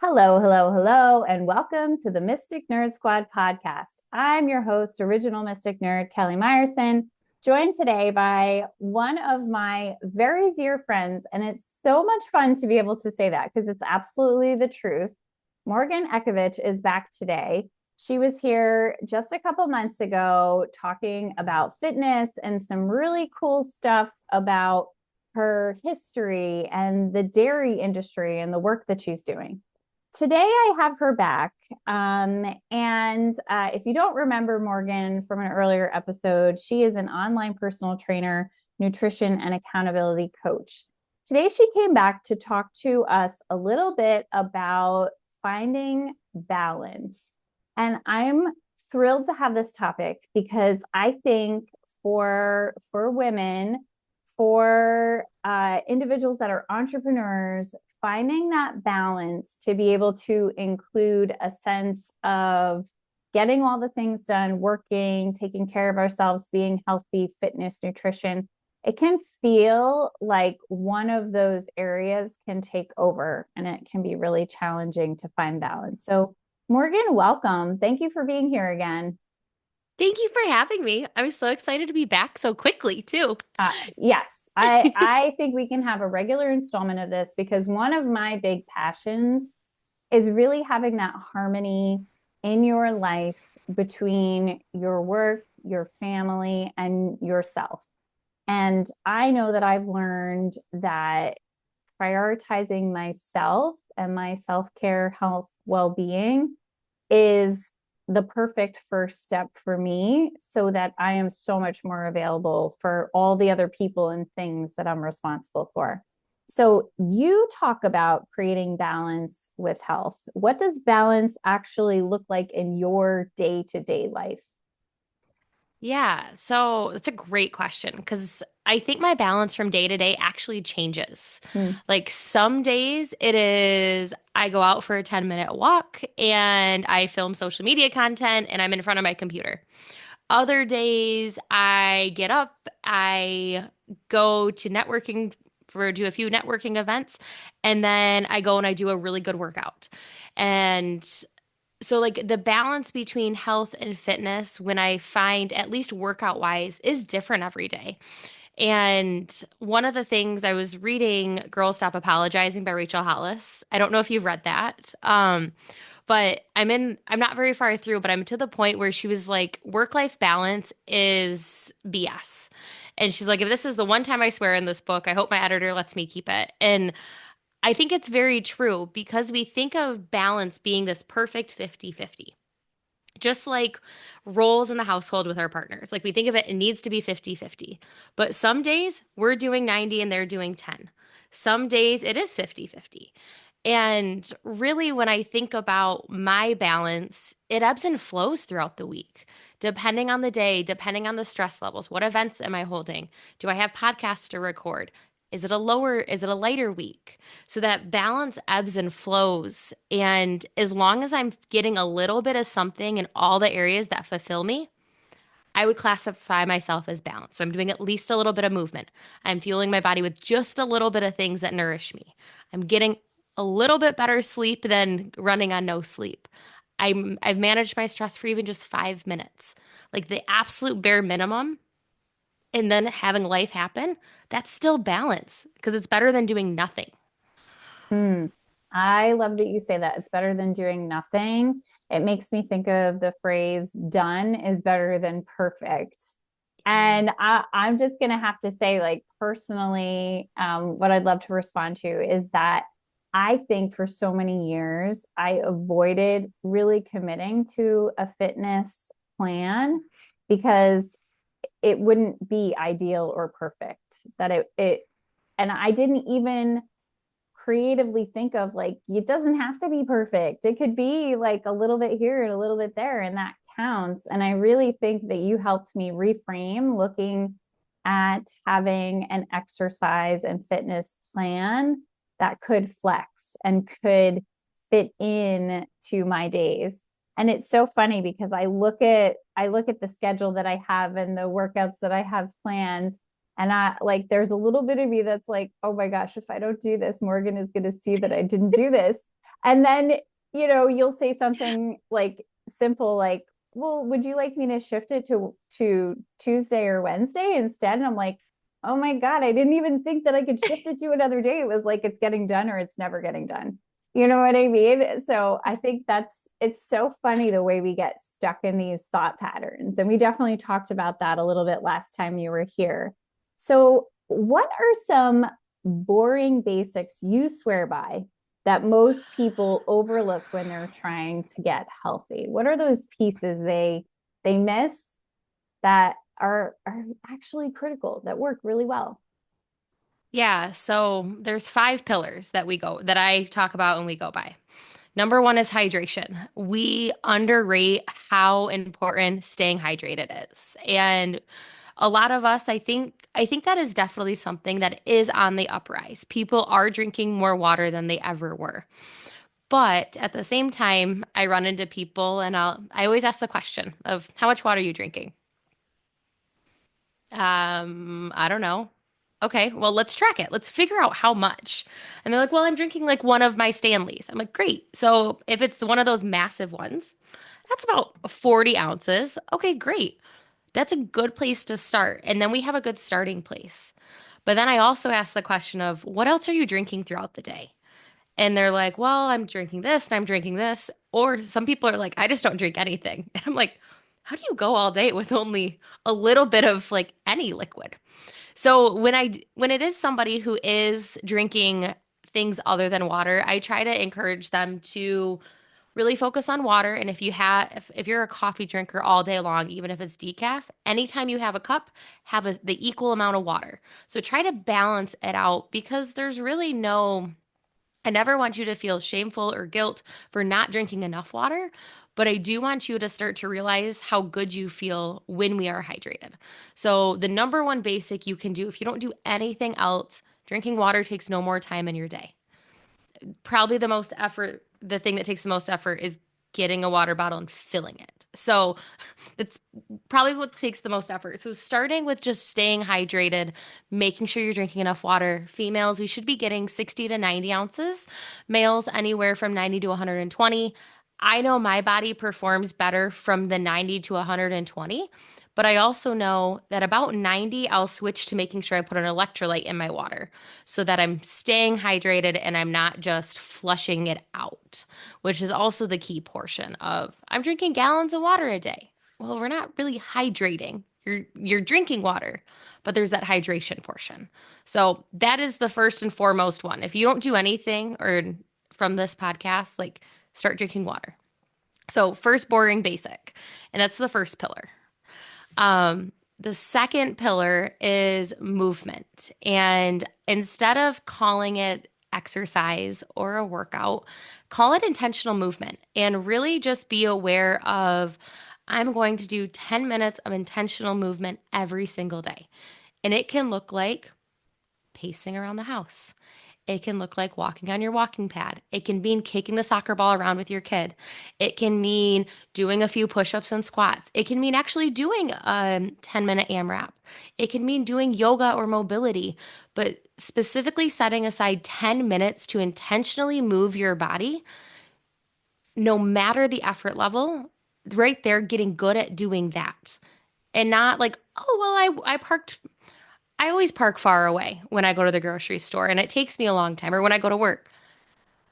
Hello, hello, hello, and welcome to the Mystic Nerd Squad podcast. I'm your host, original Mystic Nerd, Kelly Meyerson, joined today by one of my very dear friends. And it's so much fun to be able to say that because it's absolutely the truth. Morgan Ekovich is back today. She was here just a couple months ago talking about fitness and some really cool stuff about her history and the dairy industry and the work that she's doing. Today I have her back. And if you don't remember Morgan from an earlier episode, she is an online personal trainer, nutrition, and accountability coach. Today she came back to talk to us a little bit about finding balance. And I'm thrilled to have this topic because I think for women, for individuals that are entrepreneurs, finding that balance to be able to include a sense of getting all the things done, working, taking care of ourselves, being healthy, fitness, nutrition, it can feel like one of those areas can take over and it can be really challenging to find balance. So, Morgan, welcome. Thank you for being here again. Thank you for having me. I'm so excited to be back so quickly, too. Yes, I think we can have a regular installment of this because one of my big passions is really having that harmony in your life between your work, your family, and yourself. And I know that I've learned that prioritizing myself and my self care, health, well being is the perfect first step for me so that I am so much more available for all the other people and things that I'm responsible for. So, you talk about creating balance with health. What does balance actually look like in your day to day life? Yeah, so that's a great question because I think my balance from day to day actually changes. Hmm. Like some days it is I go out for a 10-minute walk and I film social media content and I'm in front of my computer. Other days I get up, I go to networking for do a few networking events, and then I go and I do a really good workout. And so like the balance between health and fitness when I find at least workout wise is different every day. And one of the things I was reading Girls Stop Apologizing by Rachel Hollis. I don't know if you've read that. But I'm not very far through, but I'm to the point where she was like, work-life balance is BS. And she's like, if this is the one time I swear in this book, I hope my editor lets me keep it. And I think it's very true because we think of balance being this perfect 50-50. Just like roles in the household with our partners. Like we think of it, it needs to be 50-50. But some days we're doing 90 and they're doing 10. Some days it is 50-50. And really, when I think about my balance, it ebbs and flows throughout the week, depending on the day, depending on the stress levels. What events am I holding? Do I have podcasts to record? Is it a lighter week? So that balance ebbs and flows. And as long as I'm getting a little bit of something in all the areas that fulfill me, I would classify myself as balanced. So I'm doing at least a little bit of movement. I'm fueling my body with just a little bit of things that nourish me. I'm getting a little bit better sleep than running on no sleep. I've managed my stress for even just 5 minutes, like the absolute bare minimum, and then having life happen. That's still balance because it's better than doing nothing. Hmm. I love that you say that. It's better than doing nothing. It makes me think of the phrase done is better than perfect. And I'm just going to have to say, like, personally, what I'd love to respond to is that I think for so many years, I avoided really committing to a fitness plan because it wouldn't be ideal or perfect. And I didn't even creatively think of like it doesn't have to be perfect. It could be like a little bit here and a little bit there, and that counts. And I really think that you helped me reframe looking at having an exercise and fitness plan that could flex and could fit in to my days. And it's so funny because I look at the schedule that I have and the workouts that I have planned, and I like, there's a little bit of me that's like, oh my gosh, if I don't do this, Morgan is going to see that I didn't do this. And then, you'll say something like simple like, well, would you like me to shift it to Tuesday or Wednesday instead? And I'm like, oh my God, I didn't even think that I could shift it to another day. It was like it's getting done or it's never getting done. You know what I mean? So I think it's so funny the way we get stuck in these thought patterns. And we definitely talked about that a little bit last time you were here. So, what are some boring basics you swear by that most people overlook when they're trying to get healthy? What are those pieces they miss that are actually critical that work really well? Yeah, so there's 5 pillars that I talk about and we go by. Number one is hydration. We underrate how important staying hydrated is. And a lot of us, I think that is definitely something that is on the uprise. People are drinking more water than they ever were. But at the same time, I run into people and I always ask the question of how much water are you drinking? I don't know. Okay, well, let's track it. Let's figure out how much. And they're like, well, I'm drinking like one of my Stanleys. I'm like, great. So if it's one of those massive ones, that's about 40 ounces. Okay, great. That's a good place to start. And then we have a good starting place. But then I also ask the question of what else are you drinking throughout the day? And they're like, well, I'm drinking this and I'm drinking this. Or some people are like, I just don't drink anything. And I'm like, how do you go all day with only a little bit of like any liquid? So when it is somebody who is drinking things other than water, I try to encourage them to really focus on water. And if you're a coffee drinker all day long, even if it's decaf, anytime you have a cup, the equal amount of water. So try to balance it out because there's really no I never want you to feel shameful or guilt for not drinking enough water, but I do want you to start to realize how good you feel when we are hydrated. So, the number one basic you can do if you don't do anything else, drinking water takes no more time in your day. Probably the thing that takes the most effort is getting a water bottle and filling it. So, it's probably what takes the most effort. So, starting with just staying hydrated, making sure you're drinking enough water. Females, we should be getting 60 to 90 ounces. Males, anywhere from 90 to 120. I know my body performs better from the 90 to 120, but I also know that about 90, I'll switch to making sure I put an electrolyte in my water so that I'm staying hydrated and I'm not just flushing it out, which is also the key portion of I'm drinking gallons of water a day. Well, we're not really hydrating. You're drinking water, but there's that hydration portion. So that is the first and foremost one. If you don't do anything or from this podcast, like start drinking water. So first boring basic, and that's the first pillar. The second pillar is movement. And instead of calling it exercise or a workout, call it intentional movement and really just be aware of I'm going to do 10 minutes of intentional movement every single day. And it can look like pacing around the house. It can look like walking on your walking pad. It can mean kicking the soccer ball around with your kid. It can mean doing a few push ups and squats. It can mean actually doing a 10-minute AMRAP. It can mean doing yoga or mobility, but specifically setting aside 10 minutes to intentionally move your body, no matter the effort level, right there, getting good at doing that. And not like, oh, well, I always park far away when I go to the grocery store and it takes me a long time or when I go to work.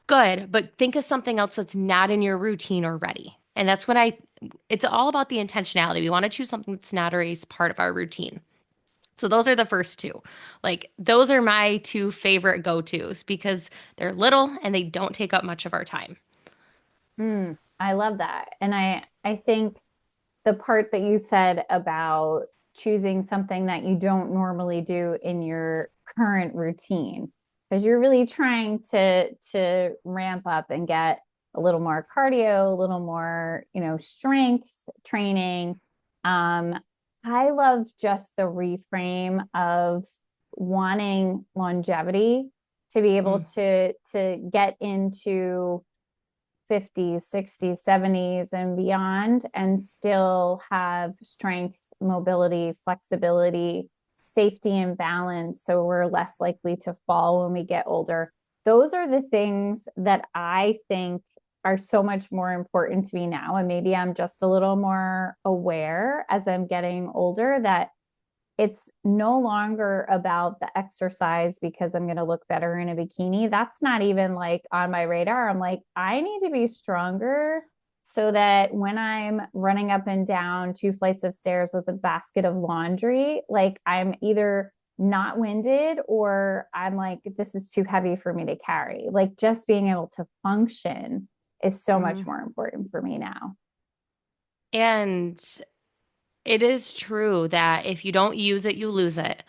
Good, but think of something else that's not in your routine already. And that's when it's all about the intentionality. We want to choose something that's not already part of our routine. So those are the first two. Like those are my two favorite go-tos because they're little and they don't take up much of our time. I love that. And I think the part that you said about choosing something that you don't normally do in your current routine, because you're really trying to ramp up and get a little more cardio, a little more, strength training. Um, I love just the reframe of wanting longevity to be able Mm. to get into 50s, 60s, 70s, and beyond, and still have strength, mobility, flexibility, safety, and balance. So we're less likely to fall when we get older. those are the things that I think are so much more important to me now. And maybe I'm just a little more aware as I'm getting older that it's no longer about the exercise because I'm going to look better in a bikini. That's not even like on my radar. I'm like, I need to be stronger so that when I'm running up and down 2 flights of stairs with a basket of laundry, like I'm either not winded or I'm like, this is too heavy for me to carry. Like just being able to function is so much Mhm. more important for me now. And it is true that if you don't use it, you lose it.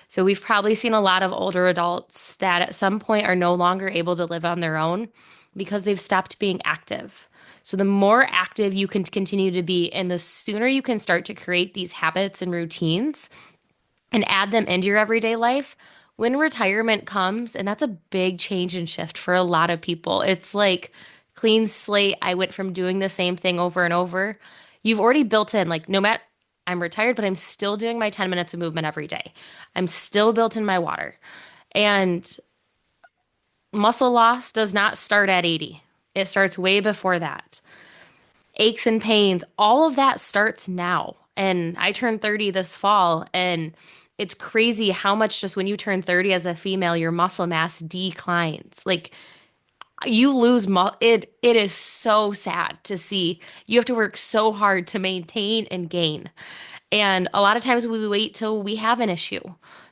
So we've probably seen a lot of older adults that at some point are no longer able to live on their own because they've stopped being active. So the more active you can continue to be, and the sooner you can start to create these habits and routines and add them into your everyday life, when retirement comes, and that's a big change and shift for a lot of people. It's like clean slate. I went from doing the same thing over and over. You've already built in, like, no matter I'm retired, but I'm still doing my 10 minutes of movement every day. I'm still built in my water. And muscle loss does not start at 80. It starts way before that. Aches and pains, all of that starts now. And I turned 30 this fall, and it's crazy how much just when you turn 30 as a female, your muscle mass declines. Like you lose it is so sad to see. You have to work so hard to maintain and gain. And a lot of times we wait till we have an issue.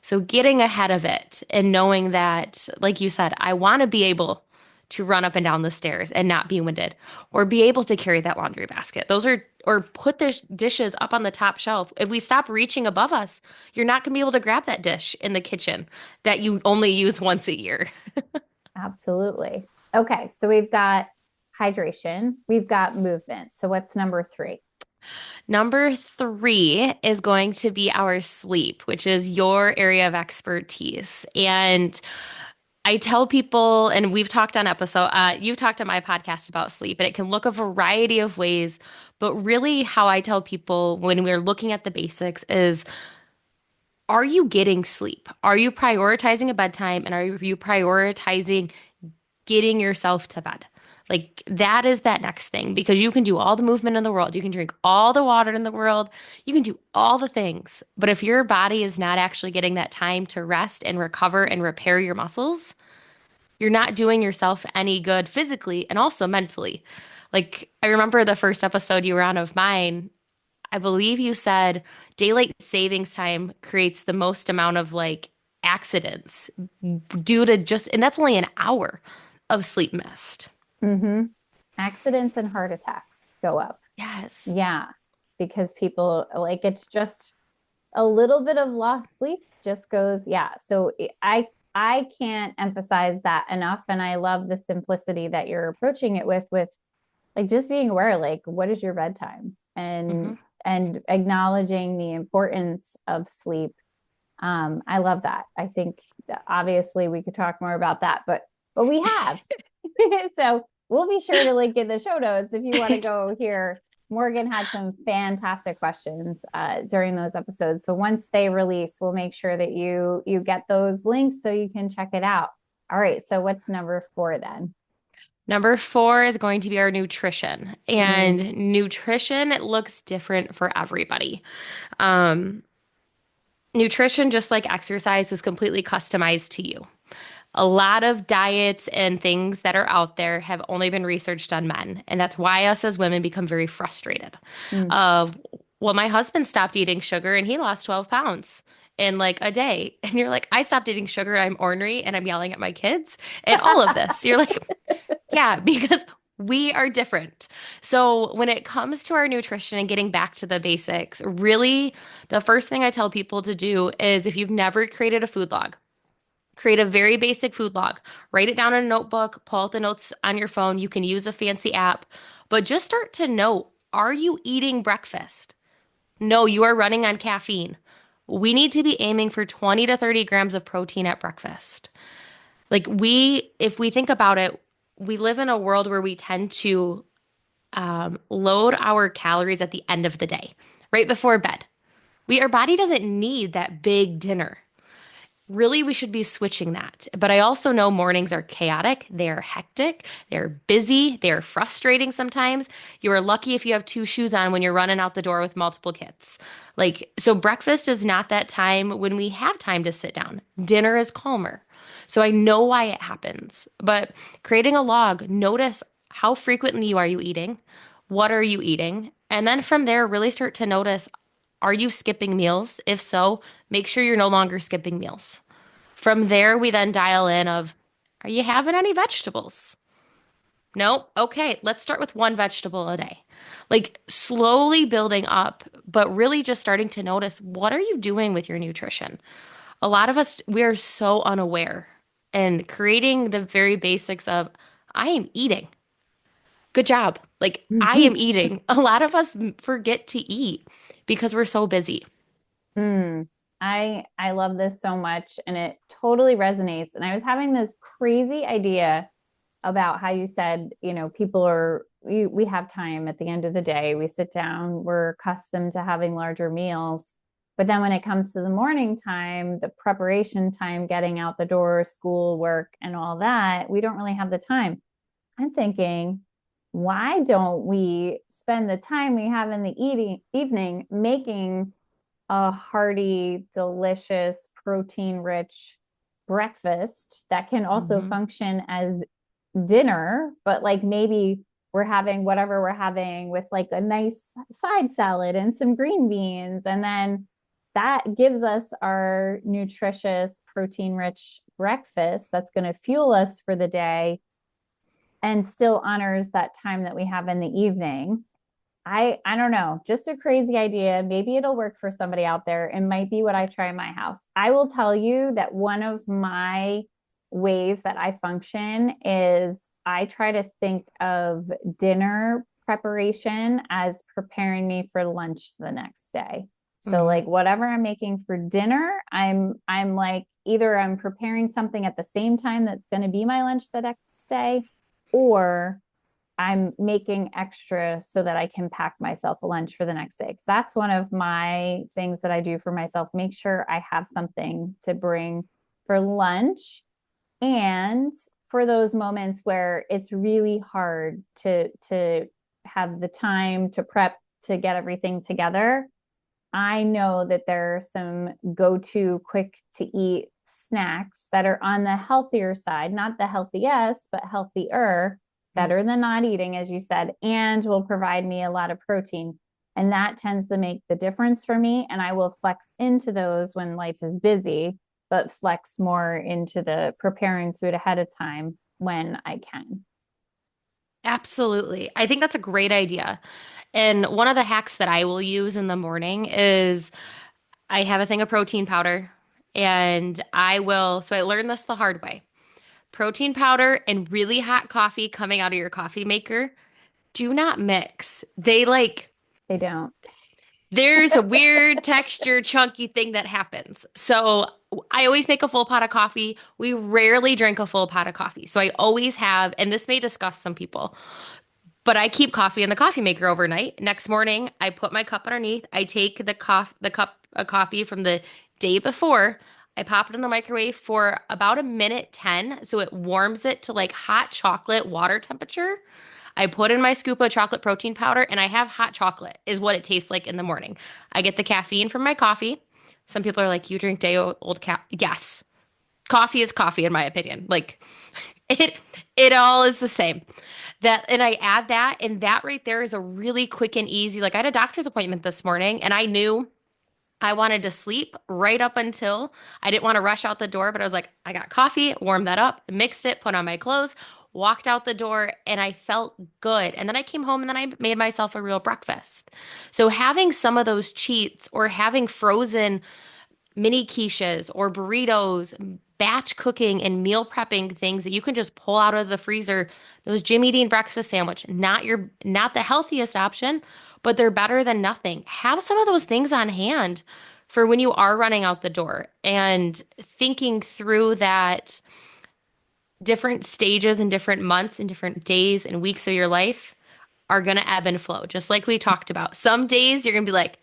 So getting ahead of it and knowing that, like you said, I want to be able to run up and down the stairs and not be winded or be able to carry that laundry basket. Those are, or put the dishes up on the top shelf. If we stop reaching above us, you're not going to be able to grab that dish in the kitchen that you only use once a year. Absolutely. Okay, so we've got hydration, we've got movement. So what's number three? Number three is going to be our sleep, which is your area of expertise. And I tell people, and we've talked on you've talked on my podcast about sleep, and it can look a variety of ways. But really, how I tell people when we're looking at the basics is, are you getting sleep? Are you prioritizing a bedtime? And are you prioritizing getting yourself to bed? Like that is that next thing because you can do all the movement in the world. You can drink all the water in the world. You can do all the things. But if your body is not actually getting that time to rest and recover and repair your muscles, you're not doing yourself any good physically and also mentally. Like, I remember the first episode you were on of mine. I believe you said daylight savings time creates the most amount of like accidents due to just, and that's only an hour of sleep missed. Mm-hmm. Accidents and heart attacks go up. Yes. Yeah, because people like it's just a little bit of lost sleep just goes, yeah. So I can't emphasize that enough. And I love the simplicity that you're approaching it with like just being aware, like what is your bedtime Hmm. and acknowledging the importance of sleep. I love that. I think that obviously we could talk more about that, but we have. So we'll be sure to link in the show notes if you want to go here. Morgan had some fantastic questions during those episodes. So once they release, we'll make sure that you get those links so you can check it out. All right. So what's number four then? Number four is going to be our nutrition. Mm, And nutrition looks different for everybody. Um, Nutrition, just like exercise, is completely customized to you. A lot of diets and things that are out there have only been researched on men. And that's why us as women become very frustrated. mm. Of, well, my husband stopped eating sugar and he lost 12 pounds in like a day. And you're like, I stopped eating sugar. I'm ornery and I'm yelling at my kids and all of this. You're like, yeah, because we are different. So when it comes to our nutrition and getting back to the basics, really the first thing I tell people to do is if you've never created a food log, create a very basic food log. Write it down in a notebook, pull out the notes on your phone. You can use a fancy app, but just start to know, are you eating breakfast? No, you are running on caffeine. We need to be aiming for 20 to 30 grams of protein at breakfast. Like if we think about it, we live in a world where we tend to load our calories at the end of the day, right before bed. Our body doesn't need that big dinner. Really, we should be switching that. But I also know mornings are chaotic, they are hectic, they're busy, they're frustrating sometimes. You are lucky if you have two shoes on when you're running out the door with multiple kids. Like, so breakfast is not that time when we have time to sit down. Dinner is calmer. So I know why it happens. But creating a log, notice how frequently you are you eating? What are you eating? And then from there, really start to notice, are you skipping meals? If so, make sure you're no longer skipping meals. From there, we then dial in of, are you having any vegetables? No? Okay, let's start with one vegetable a day. Like slowly building up, but really just starting to notice, what are you doing with your nutrition? A lot of us, we are so unaware, and creating the very basics of, I am eating. Good job. Like I am eating. A lot of us forget to eat because we're so busy. Mm, I love this so much and it totally resonates. And I was having this crazy idea about how you said, people we have time at the end of the day. We sit down, we're accustomed to having larger meals. But then when it comes to the morning time, the preparation time, getting out the door, school, work, and all that, we don't really have the time. I'm thinking, why don't we spend the time we have in the evening making a hearty, delicious, protein rich breakfast that can also Mhm. function as dinner, but like maybe we're having whatever we're having with like a nice side salad and some green beans. And then that gives us our nutritious, protein rich breakfast that's going to fuel us for the day and still honors that time that we have in the evening. I don't know, just a crazy idea. Maybe it'll work for somebody out there. It might be what I try in my house. I will tell you that one of my ways that I function is I try to think of dinner preparation as preparing me for lunch the next day. So Mhm. like whatever I'm making for dinner, I'm like either I'm preparing something at the same time that's going to be my lunch the next day, or I'm making extra so that I can pack myself a lunch for the next day. Because that's one of my things that I do for myself. Make sure I have something to bring for lunch. And for those moments where it's really hard to have the time to prep to get everything together, I know that there are some go-to quick to eat snacks that are on the healthier side, not the healthiest, but healthier, better than not eating, as you said, and will provide me a lot of protein. And that tends to make the difference for me. And I will flex into those when life is busy, but flex more into the preparing food ahead of time when I can. Absolutely. I think that's a great idea. And one of the hacks that I will use in the morning is I have a thing of protein powder and so I learned this the hard way. Protein powder and really hot coffee coming out of your coffee maker do not mix. They don't. There's a weird texture, chunky thing that happens. So I always make a full pot of coffee. We rarely drink a full pot of coffee. So I always have, and this may disgust some people, but I keep coffee in the coffee maker overnight. Next morning, I put my cup underneath. I take the cup of coffee from the day before. I pop it in the microwave for about a minute 10, so it warms it to like hot chocolate water temperature. I put in my scoop of chocolate protein powder and I have hot chocolate is what it tastes like in the morning. I get the caffeine from my coffee. Some people are like, "You drink day old Yes. Coffee is coffee in my opinion. Like it it all is the same. That and I add that and that right there is a really quick and easy. Like I had a doctor's appointment this morning and I knew I wanted to sleep right up until I didn't want to rush out the door, but I was like, I got coffee, warmed that up, mixed it, put on my clothes, walked out the door, and I felt good. And then I came home and then I made myself a real breakfast. So having some of those cheats or having frozen mini quiches or burritos, batch cooking and meal prepping things that you can just pull out of the freezer. Those Jimmy Dean breakfast sandwich, not the healthiest option, but they're better than nothing. Have some of those things on hand for when you are running out the door and thinking through that different stages and different months and different days and weeks of your life are going to ebb and flow, just like we talked about. Some days you're going to be like,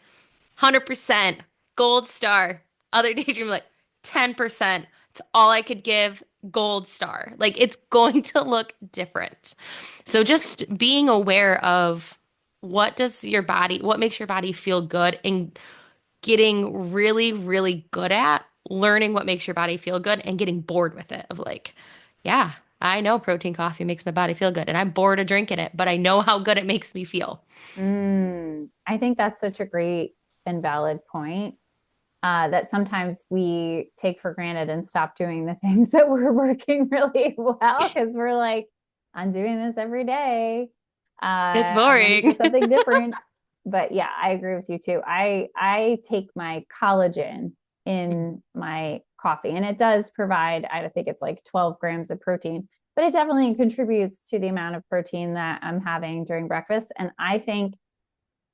100% gold star. Other days you're like, 10%. It's all I could give. Gold star. Like it's going to look different. So just being aware of what makes your body feel good and getting really, really good at learning what makes your body feel good and getting bored with it of like, yeah, I know protein coffee makes my body feel good and I'm bored of drinking it, but I know how good it makes me feel. I think that's such a great and valid point. That sometimes we take for granted and stop doing the things that were working really well because we're like, I'm doing this every day. It's I want to do boring. something different. But yeah, I agree with you too. I take my collagen in my coffee, and it does provide, I think it's like 12 grams of protein, but it definitely contributes to the amount of protein that I'm having during breakfast. And I think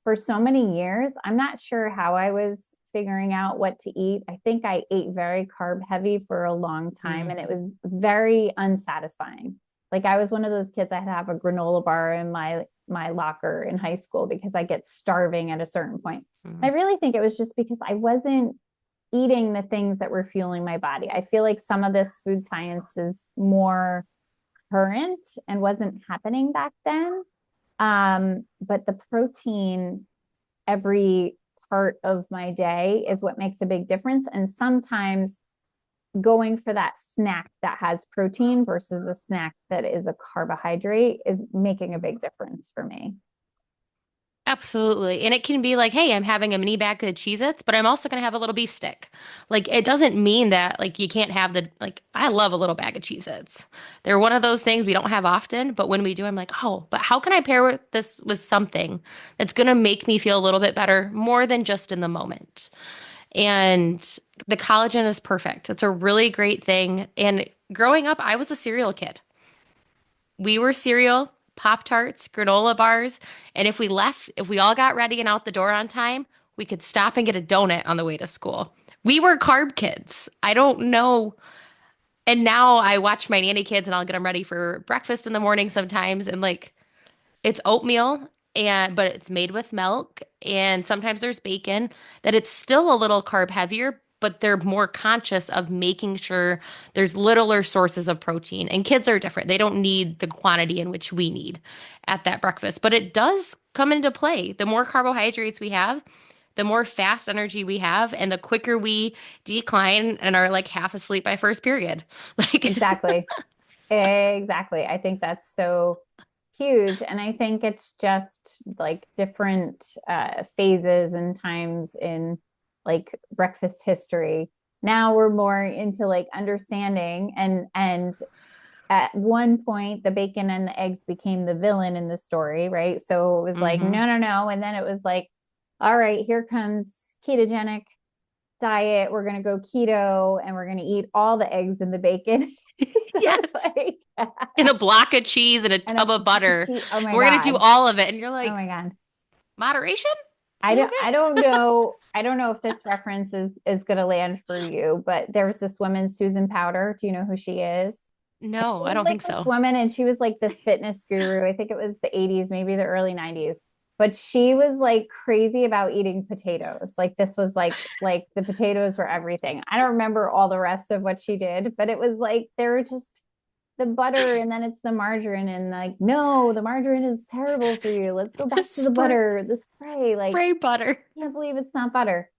for so many years, I'm not sure how I was figuring out what to eat. I think I ate very carb heavy for a long time Mm, and it was very unsatisfying. Like I was one of those kids, I'd have a granola bar in my locker in high school because I get starving at a certain point. mm, I really think it was just because I wasn't eating the things that were fueling my body. I feel like some of this food science is more current and wasn't happening back then. But the protein every part of my day is what makes a big difference. And sometimes going for that snack that has protein versus a snack that is a carbohydrate is making a big difference for me. absolutely. And it can be like, hey, I'm having a mini bag of Cheez-Its, but I'm also going to have a little beef stick. Like, it doesn't mean that, like, you can't have like, I love a little bag of Cheez-Its. They're one of those things we don't have often, but when we do, I'm like, oh, but how can I pair this with something that's going to make me feel a little bit better more than just in the moment? And the collagen is perfect. It's a really great thing. And growing up, I was a cereal kid. We were cereal, Pop Tarts, granola bars, and if we all got ready and out the door on time, we could stop and get a donut on the way to school. We were carb kids. I don't know. And now I watch my nanny kids and I'll get them ready for breakfast in the morning sometimes and like it's oatmeal and but it's made with milk and sometimes there's bacon that it's still a little carb heavier, but they're more conscious of making sure there's littler sources of protein. And kids are different. They don't need the quantity in which we need at that breakfast, but it does come into play. The more carbohydrates we have, the more fast energy we have and the quicker we decline and are like half asleep by first period. Like Exactly. Exactly. I think that's so huge. And I think it's just like different phases and times in like breakfast history. Now we're more into like understanding and at one point the bacon and the eggs became the villain in the story, right? So it was like, mhm. no, no, no. And then it was like, all right, here comes ketogenic diet. We're going to go keto and we're going to eat all the eggs and the bacon. So it's Yes. like, And a block of cheese and a and a tub of block of butter. cheese. Oh my We're gonna do God. all of it. And you're Oh like, my God. moderation? I You don't okay? I don't know. I don't know if this reference is gonna land for you, but there was this woman, Susan Powder. Do you know who she is? And she No, I was don't like think this so. woman, and she was like this fitness guru. I think it was the 80s, maybe the early 90s. But she was like crazy about eating potatoes. Like this was like the potatoes were everything. I don't remember all the rest of what she did, but it was like they were just the butter and then it's the margarine and like no, the margarine is terrible for you. Let's go The back to the spray, butter, the spray. Like spray butter. I can't believe it's not butter.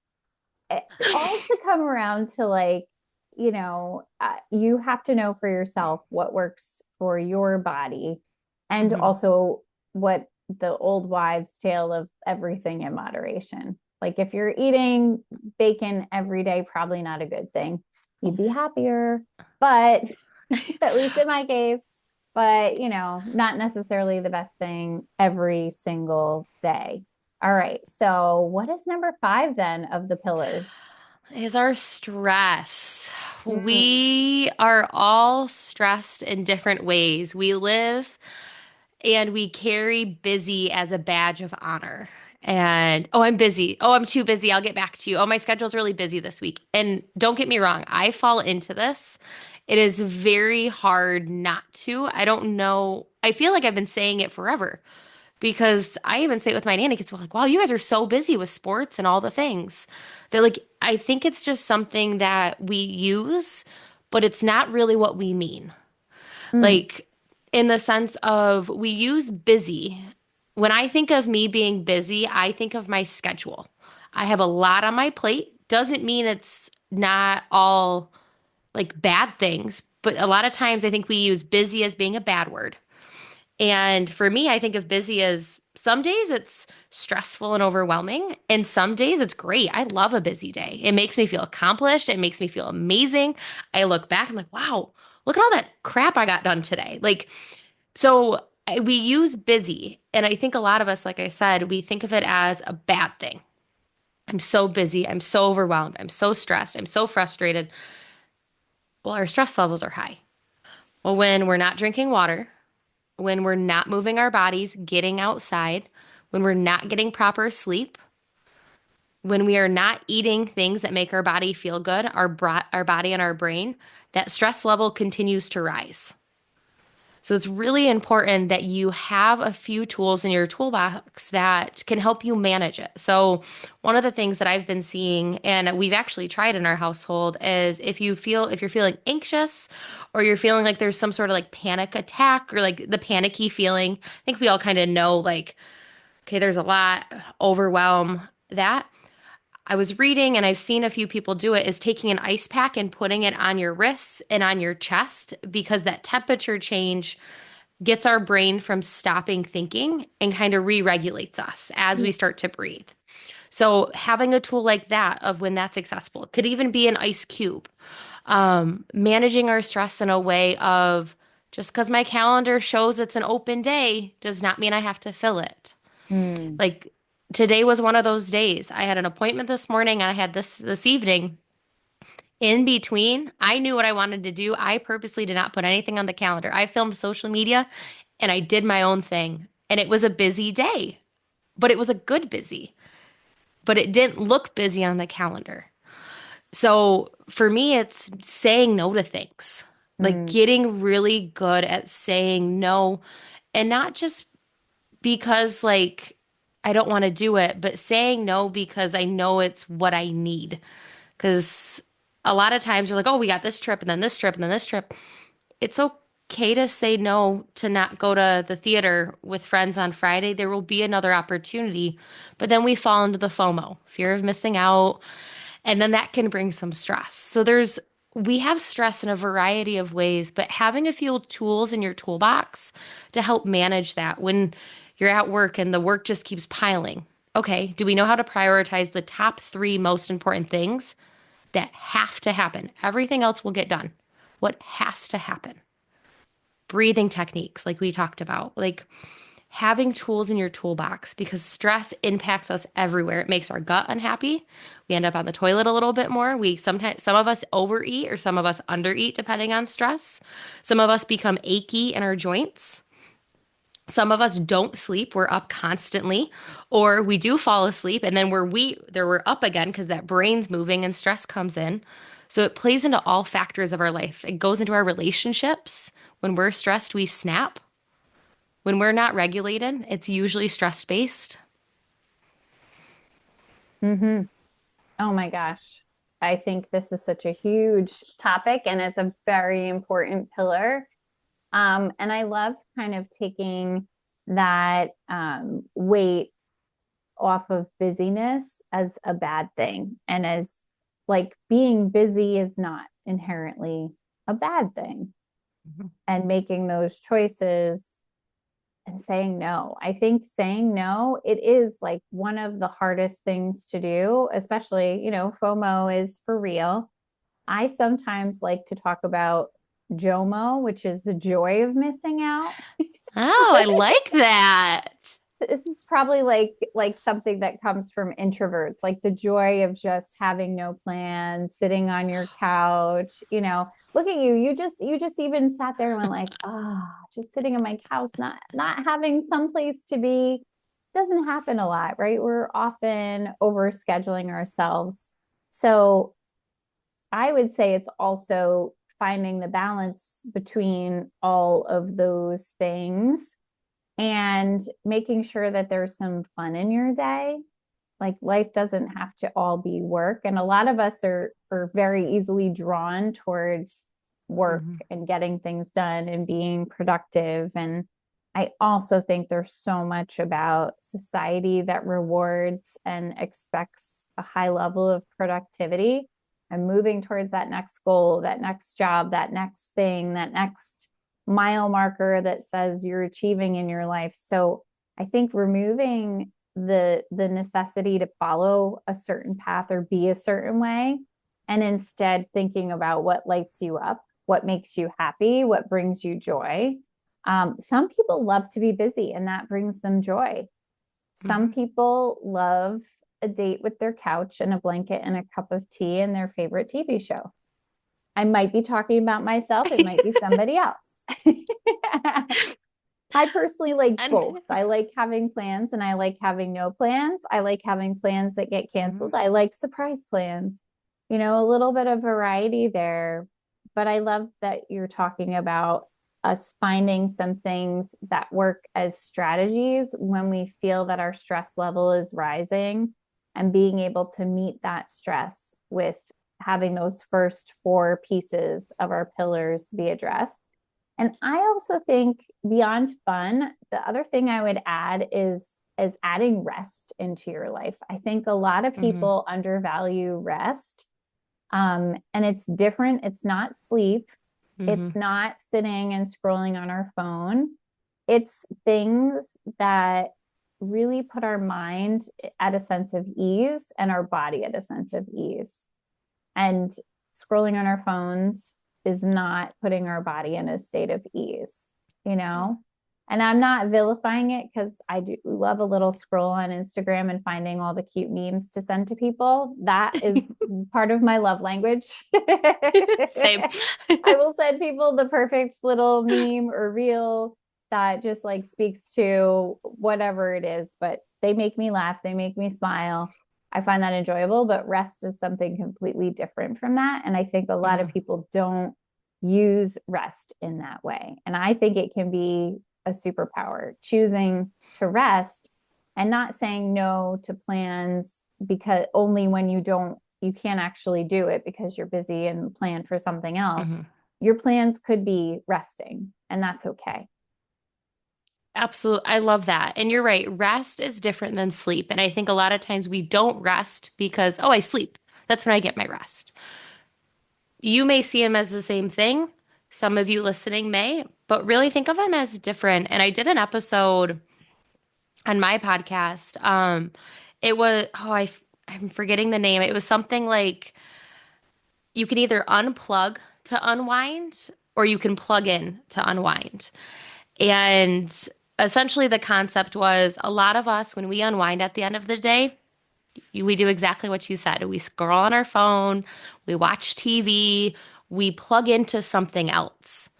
All to come around to like, you have to know for yourself what works for your body and Mhm. also what the old wives' tale of everything in moderation. Like if you're eating bacon every day, probably not a good thing. You'd be happier, but at least in my case, but not necessarily the best thing every single day. All right. So, what is number five then of the pillars? Is our stress. Mm, We are all stressed in different ways. We live and we carry busy as a badge of honor. And oh, I'm busy. Oh, I'm too busy. I'll get back to you. Oh, my schedule's really busy this week. And don't get me wrong, I fall into this. It is very hard not to. I don't know. I feel like I've been saying it forever. because I even say it with my nanny kids, we're like, wow, you guys are so busy with sports and all the things. They're like, I think it's just something that we use, but it's not really what we mean. Mm, Like, in the sense of we use busy. When I think of me being busy, I think of my schedule. I have a lot on my plate. Doesn't mean it's not all like bad things, but a lot of times I think we use busy as being a bad word. And for me, I think of busy as some days it's stressful and overwhelming, and some days it's great. I love a busy day. It makes me feel accomplished. It makes me feel amazing. I look back, I'm like, wow, look at all that crap I got done today. Like, we use busy. And I think a lot of us, like I said, we think of it as a bad thing. I'm so busy. I'm so overwhelmed. I'm so stressed. I'm so frustrated. Well, our stress levels are high. Well, when we're not drinking water, when we're not moving our bodies, getting outside, when we're not getting proper sleep, when we are not eating things that make our body feel good, our body and our brain, that stress level continues to rise. So it's really important that you have a few tools in your toolbox that can help you manage it. So one of the things that I've been seeing and we've actually tried in our household is if you're feeling anxious or you're feeling like there's some sort of like panic attack or like the panicky feeling, I think we all kind of know like okay, there's a lot overwhelm that. I was reading and I've seen a few people do it is taking an ice pack and putting it on your wrists and on your chest because that temperature change gets our brain from stopping thinking and kind of re-regulates us as we start to breathe. So having a tool like that of when that's accessible, it could even be an ice cube. Managing our stress in a way of just because my calendar shows it's an open day does not mean I have to fill it. mm, Like today was one of those days. I had an appointment this morning and I had this evening. In between, I knew what I wanted to do. I purposely did not put anything on the calendar. I filmed social media and I did my own thing. And it was a busy day, but it was a good busy, but it didn't look busy on the calendar. So for me, it's saying no to things, like mm, getting really good at saying no and not just because like I don't want to do it, but saying no because I know it's what I need. Because a lot of times you're like, oh, we got this trip and then this trip and then this trip. It's okay to say no to not go to the theater with friends on Friday. There will be another opportunity, but then we fall into the FOMO, fear of missing out, and then that can bring some stress. We have stress in a variety of ways, but having a few tools in your toolbox to help manage that when you're at work and the work just keeps piling. Okay, do we know how to prioritize the top three most important things that have to happen? Everything else will get done. What has to happen? Breathing techniques, like we talked about, like having tools in your toolbox because stress impacts us everywhere. It makes our gut unhappy. We end up on the toilet a little bit more. We sometimes, some of us overeat or some of us undereat depending on stress. Some of us become achy in our joints. Some of us don't sleep. We're up constantly, or we do fall asleep and then we're up again because that brain's moving and stress comes in. So it plays into all factors of our life. It goes into our relationships. When we're stressed, we snap. When we're not regulated, it's usually stress based. mm-hmm. Oh my gosh. I think this is such a huge topic and it's a very important pillar. And I love kind of taking that weight off of busyness as a bad thing and as like being busy is not inherently a bad thing Mhm. and making those choices and saying no. I think saying no, it is like one of the hardest things to do, especially, FOMO is for real. I sometimes like to talk about JOMO, which is the joy of missing out. Oh, I like that. This is probably like something that comes from introverts, like the joy of just having no plans, sitting on your couch. Look at you. You just even sat there and went like, just sitting on my couch, not having some place to be. Doesn't happen a lot, right? We're often over scheduling ourselves. So I would say it's also finding the balance between all of those things and making sure that there's some fun in your day. Like life doesn't have to all be work. And a lot of us are very easily drawn towards work Mhm. and getting things done and being productive. And I also think there's so much about society that rewards and expects a high level of productivity and moving towards that next goal, that next job, that next thing, that next mile marker that says you're achieving in your life. So I think removing the necessity to follow a certain path or be a certain way, and instead thinking about what lights you up, what makes you happy, what brings you joy. Some people love to be busy and that brings them joy. Some Mhm. people love a date with their couch and a blanket and a cup of tea and their favorite TV show. I might be talking about myself, it might be somebody else. I personally like And both. I like having plans and I like having no plans. I like having plans that get Mhm. canceled. I like surprise plans. A little bit of variety there. But I love that you're talking about us finding some things that work as strategies when we feel that our stress level is rising and being able to meet that stress with having those first four pieces of our pillars be addressed. And I also think beyond fun, the other thing I would add is adding rest into your life. I think a lot of Mhm. people undervalue rest. And it's different. It's not sleep. It's Mhm. not sitting and scrolling on our phone. It's things that really put our mind at a sense of ease and our body at a sense of ease. And scrolling on our phones is not putting our body in a state of ease, you know? And I'm not vilifying it because I do love a little scroll on Instagram and finding all the cute memes to send to people. That is part of my love language. Same. I will send people the perfect little meme or reel that just like speaks to whatever it is, but they make me laugh, they make me smile. I find that enjoyable, but rest is something completely different from that. And I think a lot of Mhm. people don't use rest in that way. And I think it can be a superpower, choosing to rest and not saying no to plans because only when you can't actually do it because you're busy and plan for something else. Mhm. Your plans could be resting, and that's okay. Absolutely. I love that. And you're right. Rest is different than sleep. And I think a lot of times we don't rest because, oh, I sleep. That's when I get my rest. You may see them as the same thing. Some of you listening may, but really think of them as different. And I did an episode on my podcast. It was, I'm forgetting the name. It was something like you can either unplug to unwind or you can plug in to unwind. And essentially, the concept was a lot of us, when we unwind at the end of the day, we do exactly what you said. We scroll on our phone, we watch TV, we plug into something else.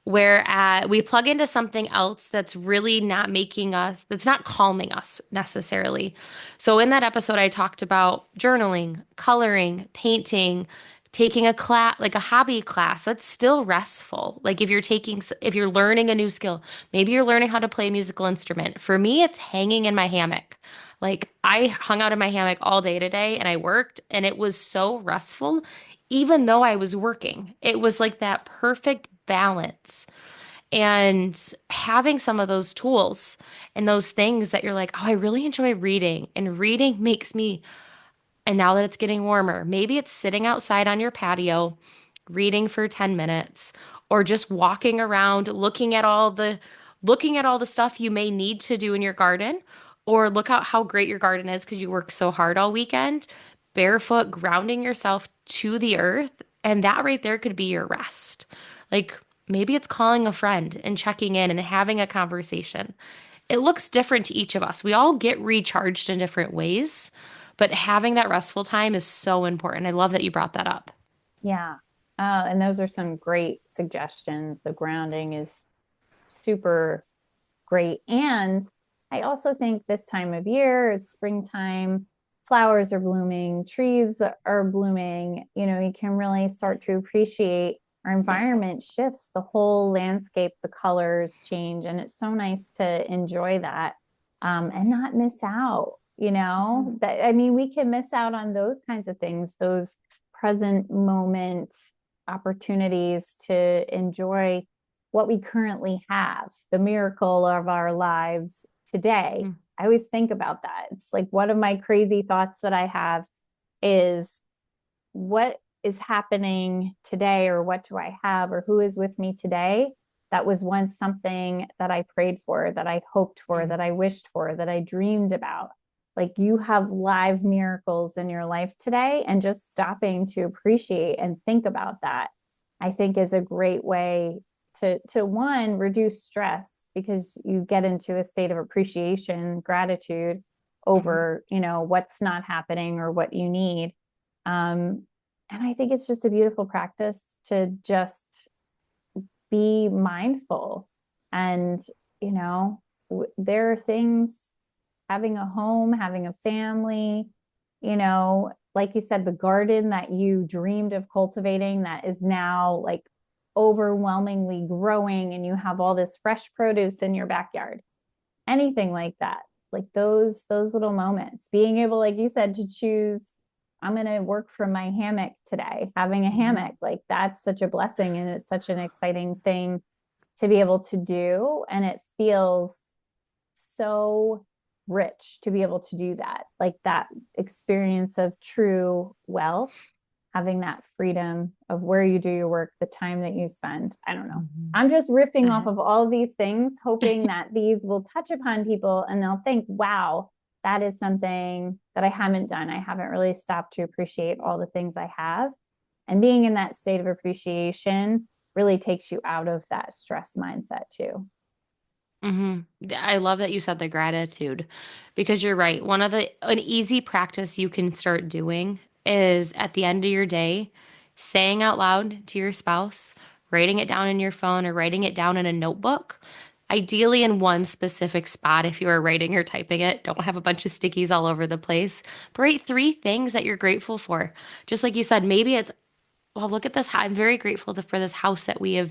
Whereas we plug into something else that's really not making us, that's not calming us necessarily. So in that episode, I talked about journaling, coloring, painting, taking a class, like a hobby class. That's still restful. Like if you're learning a new skill, maybe you're learning how to play a musical instrument. For me, it's hanging in my hammock. Like I hung out in my hammock all day today and I worked and it was so restful, even though I was working. It was like that perfect balance. And having some of those tools and those things that you're like, oh, I really enjoy reading, and reading makes me, and now that it's getting warmer, maybe it's sitting outside on your patio, reading for 10 minutes, or just walking around looking at all the stuff you may need to do in your garden, or look out how great your garden is because you work so hard all weekend, barefoot, grounding yourself to the earth, and that right there could be your rest. Like maybe it's calling a friend and checking in and having a conversation. It looks different to each of us. We all get recharged in different ways, but having that restful time is so important. I love that you brought that up. Yeah. And those are some great suggestions. The grounding is super great. And I also think this time of year, it's springtime, flowers are blooming, trees are blooming. You can really start to appreciate our Yeah. environment shifts, the whole landscape, the colors change, and it's so nice to enjoy that, and not miss out. Mhm. That I mean, we can miss out on those kinds of things, those present moment opportunities to enjoy what we currently have, the miracle of our lives today. Mhm. I always think about that. It's like one of my crazy thoughts that I have is what is happening today, or what do I have, or who is with me today that was once something that I prayed for, that I hoped for, Mhm. that I wished for, that I dreamed about. Like, you have live miracles in your life today, and just stopping to appreciate and think about that, I think, is a great way to one, reduce stress, because you get into a state of appreciation, gratitude Mhm. over, what's not happening or what you need. And I think it's just a beautiful practice to just be mindful. And, there are things, having a home, having a family, like you said, the garden that you dreamed of cultivating that is now like overwhelmingly growing, and you have all this fresh produce in your backyard, anything like that, like those little moments, being able, like you said, to choose, I'm going to work from my hammock today, having a Mhm. hammock, like that's such a blessing, and it's such an exciting thing to be able to do, and it feels so rich to be able to do that, like that experience of true wealth, having that freedom of where you do your work, the time that you spend. I don't know. Mhm. I'm just riffing off Uh, of all of these things, hoping that these will touch upon people and they'll think, wow, that is something that I haven't done. I haven't really stopped to appreciate all the things I have. And being in that state of appreciation really takes you out of that stress mindset too. I love that you said the gratitude because you're right. An easy practice you can start doing is at the end of your day, saying out loud to your spouse, writing it down in your phone or writing it down in a notebook. Ideally, in one specific spot, if you are writing or typing it, don't have a bunch of stickies all over the place. But write three things that you're grateful for. Just like you said, maybe it's, well, look at this. I'm very grateful for this house that we've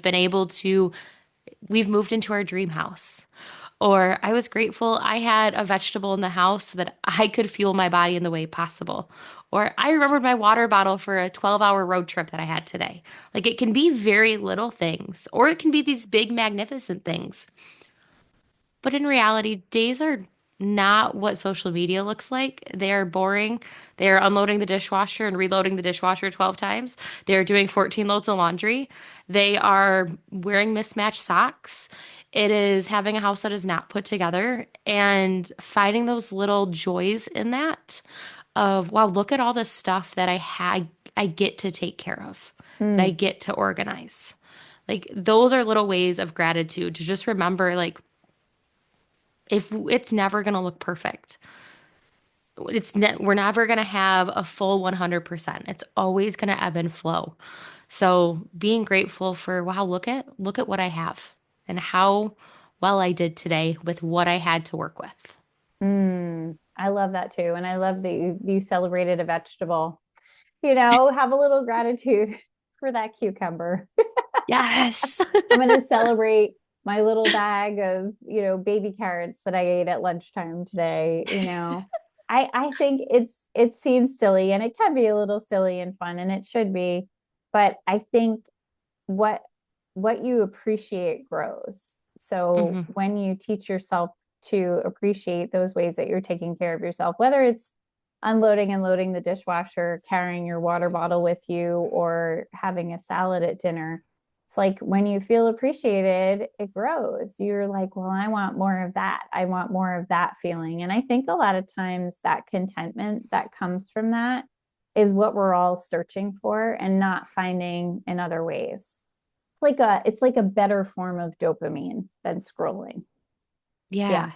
moved into our dream house. Or I was grateful I had a vegetable in the house so that I could fuel my body in the way possible. Or I remembered my water bottle for a 12-hour road trip that I had today. Like it can be very little things, or it can be these big, magnificent things. But in reality, days are not what social media looks like. They are boring. They are unloading the dishwasher and reloading the dishwasher 12 times. They are doing 14 loads of laundry. They are wearing mismatched socks. It is having a house that is not put together and finding those little joys in that of, wow, look at all the stuff that I get to take care of, that I Mm, get to organize. Like those are little ways of gratitude to just remember, like, if it's never going to look perfect. We're never going to have a full 100%. It's always going to ebb and flow. So being grateful for, wow, look at what I have and how well I did today with what I had to work with. I love that too. And I love that you celebrated a vegetable. Have a little gratitude for that cucumber. Yes. I'm going to celebrate my little bag of, baby carrots that I ate at lunchtime today. I think it seems silly, and it can be a little silly and fun, and it should be, but I think what what you appreciate grows. So Hmm. when you teach yourself to appreciate those ways that you're taking care of yourself, whether it's unloading and loading the dishwasher, carrying your water bottle with you, or having a salad at dinner, it's like when you feel appreciated, it grows. You're like, well, I want more of that. I want more of that feeling. And I think a lot of times that contentment that comes from that is what we're all searching for and not finding in other ways. It's like a better form of dopamine than scrolling. Yeah. Yeah,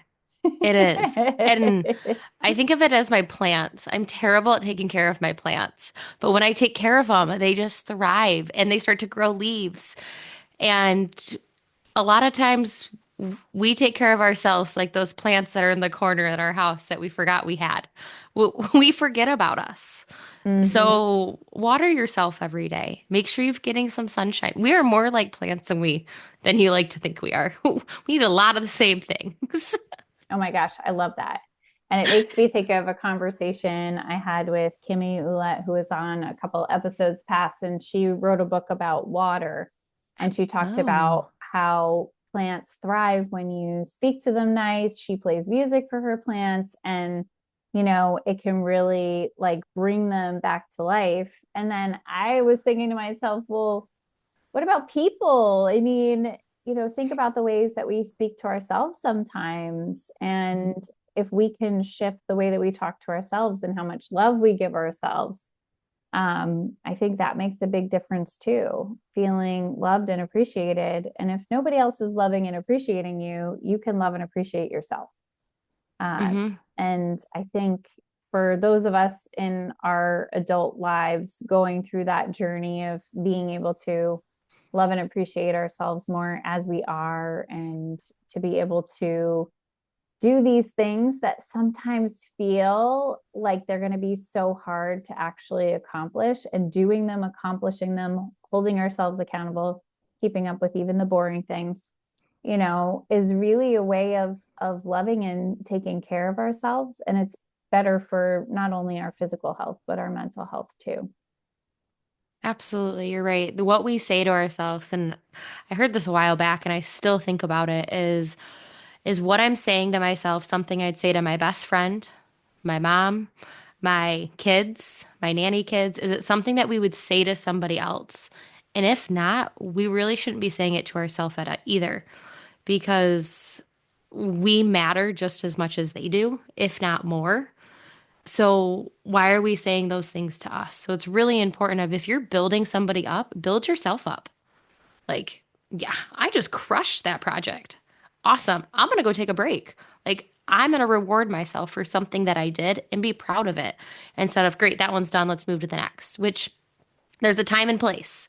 it is. And I think of it as my plants. I'm terrible at taking care of my plants, but when I take care of them, they just thrive and they start to grow leaves. And a lot of times We take care of ourselves like those plants that are in the corner at our house that we forgot we had. We forget about us. Hmm. So water yourself every day. Make sure you're getting some sunshine. We are more like plants than you like to think we are. We need a lot of the same things. Oh my gosh, I love that. And it makes me think of a conversation I had with Kimmy Ouellette, who was on a couple episodes past, and she wrote a book about water. And she talked Oh. about how plants thrive when you speak to them nice. She plays music for her plants, and it can really like bring them back to life. And then I was thinking to myself, well, what about people? I mean, think about the ways that we speak to ourselves sometimes. And if we can shift the way that we talk to ourselves and how much love we give ourselves, I think that makes a big difference too. Feeling loved and appreciated. And if nobody else is loving and appreciating you, you can love and appreciate yourself. Uh, Hmm. and I think for those of us in our adult lives going through that journey of being able to love and appreciate ourselves more as we are, and to be able to do these things that sometimes feel like they're going to be so hard to actually accomplish, and doing them, accomplishing them, holding ourselves accountable, keeping up with even the boring things, is really a way of loving and taking care of ourselves. And it's better for not only our physical health, but our mental health too. Absolutely, you're right. What we say to ourselves, and I heard this a while back and I still think about it, is what I'm saying to myself something I'd say to my best friend, my mom, my kids, my nanny kids? Is it something that we would say to somebody else? And if not, we really shouldn't be saying it to ourselves at either, because we matter just as much as they do, if not more. So why are we saying those things to us? So it's really important of if you're building somebody up, build yourself up. Like, yeah, I just crushed that project. Awesome. I'm going to go take a break. Like, I'm going to reward myself for something that I did and be proud of it instead of, great, that one's done. Let's move to the next, which there's a time and place.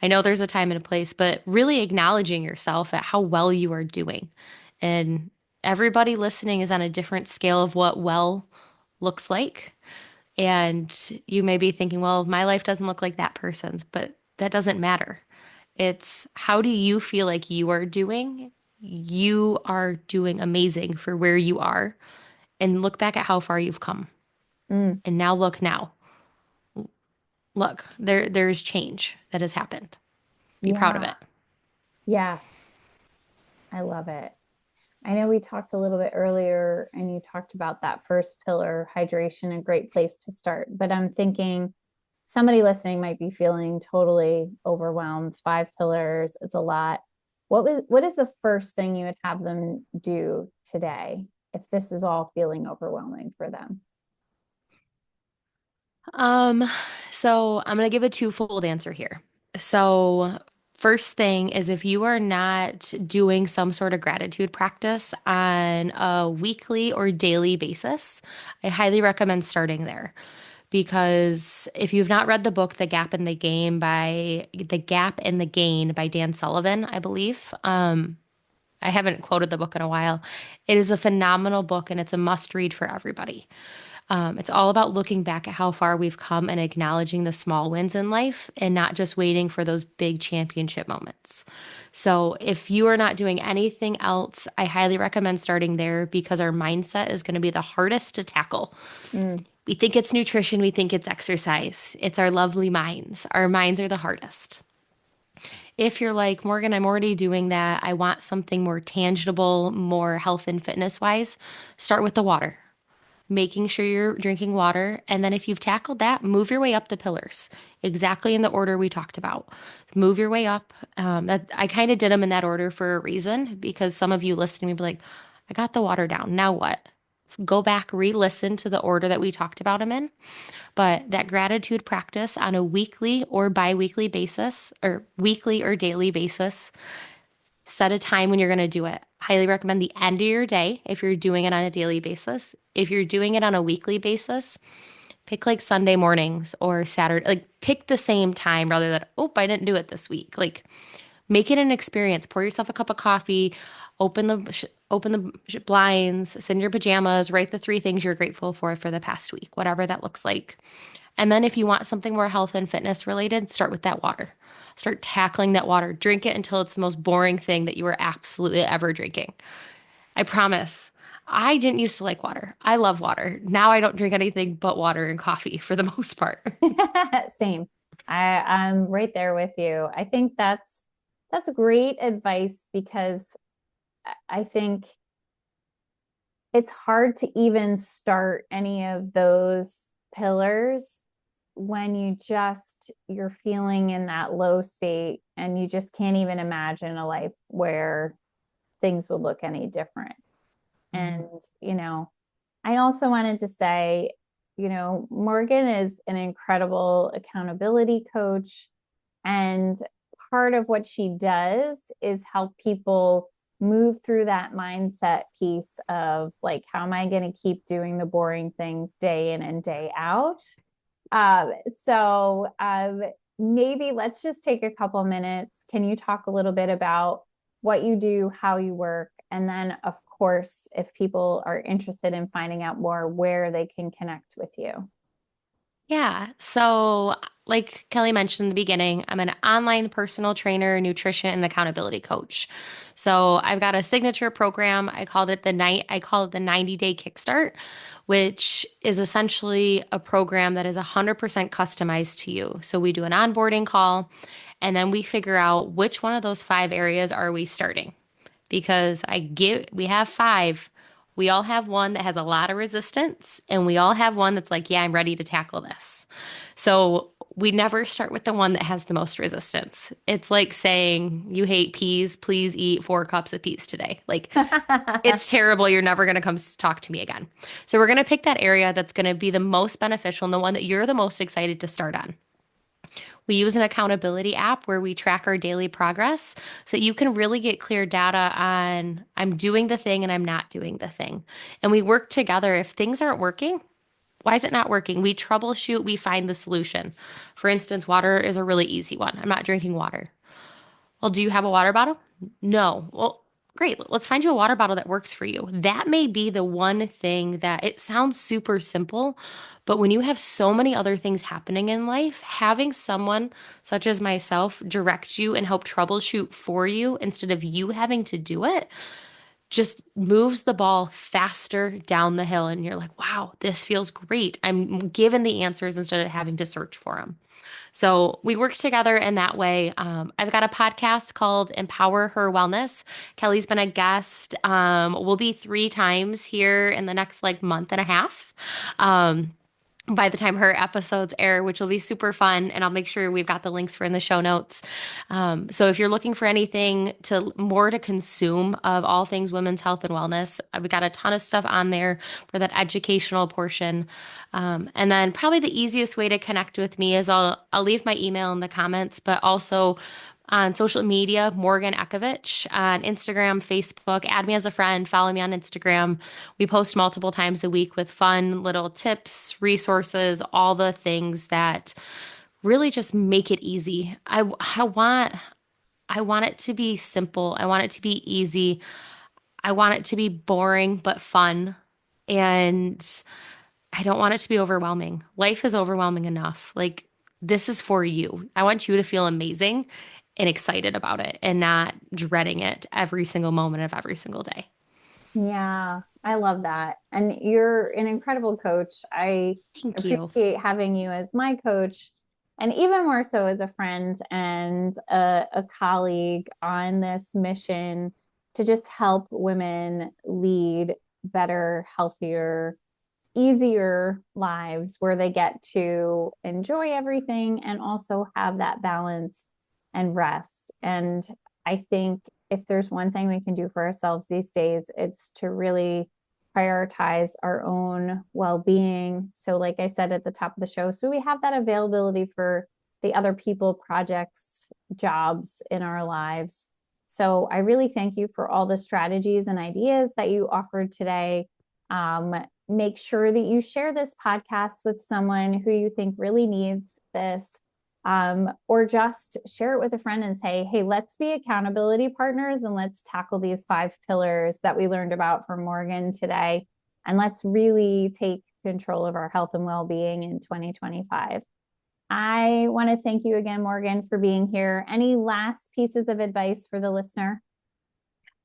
I know there's a time and a place, but really acknowledging yourself at how well you are doing. And everybody listening is on a different scale of what well looks like. And you may be thinking, well, my life doesn't look like that person's, but that doesn't matter. It's how do you feel like you are doing? You are doing amazing for where you are. And look back at how far you've come. Mm, And now look now. Look, there's change that has happened. Be proud of yeah. it. Yes. I love it. I know we talked a little bit earlier and you talked about that first pillar, hydration, a great place to start. But I'm thinking somebody listening might be feeling totally overwhelmed. Five pillars, it's a lot. What is the first thing you would have them do today if this is all feeling overwhelming for them? Um, so I'm gonna give a twofold answer here. So first thing is if you are not doing some sort of gratitude practice on a weekly or daily basis, I highly recommend starting there. Because if you've not read the book The Gap in the Gain by Dan Sullivan, I believe. I haven't quoted the book in a while. It is a phenomenal book and it's a must read for everybody. It's all about looking back at how far we've come and acknowledging the small wins in life and not just waiting for those big championship moments. So, if you are not doing anything else, I highly recommend starting there because our mindset is going to be the hardest to tackle. Mm, We think it's nutrition, we think it's exercise. It's our lovely minds. Our minds are the hardest. If you're like, Morgan, I'm already doing that, I want something more tangible, more health and fitness wise, start with the water. Making sure you're drinking water. And then if you've tackled that, move your way up the pillars exactly in the order we talked about. Move your way up. I kind of did them in that order for a reason because some of you listening will be like, I got the water down. Now what? Go back, re listen to the order that we talked about them in. But that gratitude practice on a weekly or bi weekly basis, or weekly or daily basis, set a time when you're going to do it. Highly recommend the end of your day if you're doing it on a daily basis. If you're doing it on a weekly basis, pick like Sunday mornings or Saturday, like pick the same time rather than, oh, I didn't do it this week. Like Make it an experience. Pour yourself a cup of coffee, open the blinds, sit in your pajamas, write the three things you're grateful for the past week, whatever that looks like. And then if you want something more health and fitness related, start with that water. Start tackling that water. Drink it until it's the most boring thing that you are absolutely ever drinking. I promise. I didn't used to like water. I love water. Now I don't drink anything but water and coffee for the most part. Same. I'm right there with you. I think that's great advice because I think it's hard to even start any of those pillars when you're feeling in that low state and you just can't even imagine a life where things would look any different. And, you know, I also wanted to say, Morgan is an incredible accountability coach. And part of what she does is help people move through that mindset piece of like, how am I going to keep doing the boring things day in and day out? So maybe let's just take a couple minutes. Can you talk a little bit about what you do, how you work, and then, of course, if people are interested in finding out more, where they can connect with you? Yeah. So, like Kelly mentioned in the beginning, I'm an online personal trainer, nutrition, and accountability coach. So, I've got a signature program. I call it the 90-day Kickstart, which is essentially a program that is 100% customized to you. So, we do an onboarding call and then we figure out which one of those 5 areas are we starting because we have 5. We all have one that has a lot of resistance, and we all have one that's like, yeah, I'm ready to tackle this. So we never start with the one that has the most resistance. It's like saying, you hate peas, please eat 4 cups of peas today. Like, it's terrible. You're never going to come talk to me again. So we're going to pick that area that's going to be the most beneficial and the one that you're the most excited to start on. We use an accountability app where we track our daily progress so that you can really get clear data on I'm doing the thing and I'm not doing the thing. And we work together. If things aren't working, why is it not working? We troubleshoot, we find the solution. For instance, water is a really easy one. I'm not drinking water. Well, do you have a water bottle? No. Well, great. Let's find you a water bottle that works for you. That may be the one thing that it sounds super simple, but when you have so many other things happening in life, having someone such as myself direct you and help troubleshoot for you instead of you having to do it just moves the ball faster down the hill. And you're like, wow, this feels great. I'm given the answers instead of having to search for them. So we work together in that way. I've got a podcast called Empower Her Wellness. Kelly's been a guest. We'll be 3 times here in the next like month and a half. By the time her episodes air, which will be super fun, and I'll make sure we've got the links for in the show notes. So if you're looking for anything to consume of all things women's health and wellness, we've got a ton of stuff on there for that educational portion. And then probably the easiest way to connect with me is I'll leave my email in the comments, but also on social media, Morgan Ekovich on Instagram, Facebook. Add me as a friend, follow me on Instagram. We post multiple times a week with fun little tips, resources, all the things that really just make it easy. I want it to be simple. I want it to be easy. I want it to be boring but fun. And I don't want it to be overwhelming. Life is overwhelming enough. Like, this is for you. I want you to feel amazing and excited about it and not dreading it every single moment of every single day. Yeah, I love that. And you're an incredible coach. I Thank you. appreciate having you as my coach, and even more so as a friend and a colleague on this mission to just help women lead better, healthier, easier lives where they get to enjoy everything and also have that balance and rest. And I think if there's one thing we can do for ourselves these days, it's to really prioritize our own well-being. So like I said at the top of the show, so we have that availability for the other people, projects, jobs in our lives. So I really thank you for all the strategies and ideas that you offered today. Make sure that you share this podcast with someone who you think really needs this. or just share it with a friend and say, hey, let's be accountability partners and let's tackle these 5 pillars that we learned about from Morgan today. And let's really take control of our health and well being in 2025. I want to thank you again, Morgan, for being here. Any last pieces of advice for the listener?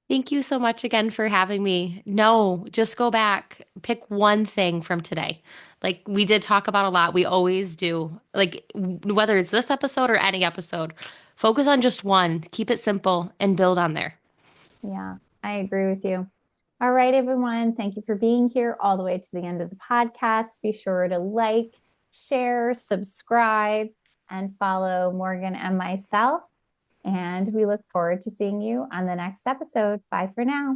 Thank you so much again for having me. No, just go back, pick one thing from today. Like we did talk about a lot, we always do. Like whether it's this episode or any episode, focus on just one, keep it simple, and build on there. Yeah, I agree with you. All right, everyone. Thank you for being here all the way to the end of the podcast. Be sure to like, share, subscribe, and follow Morgan and myself. And we look forward to seeing you on the next episode. Bye for now.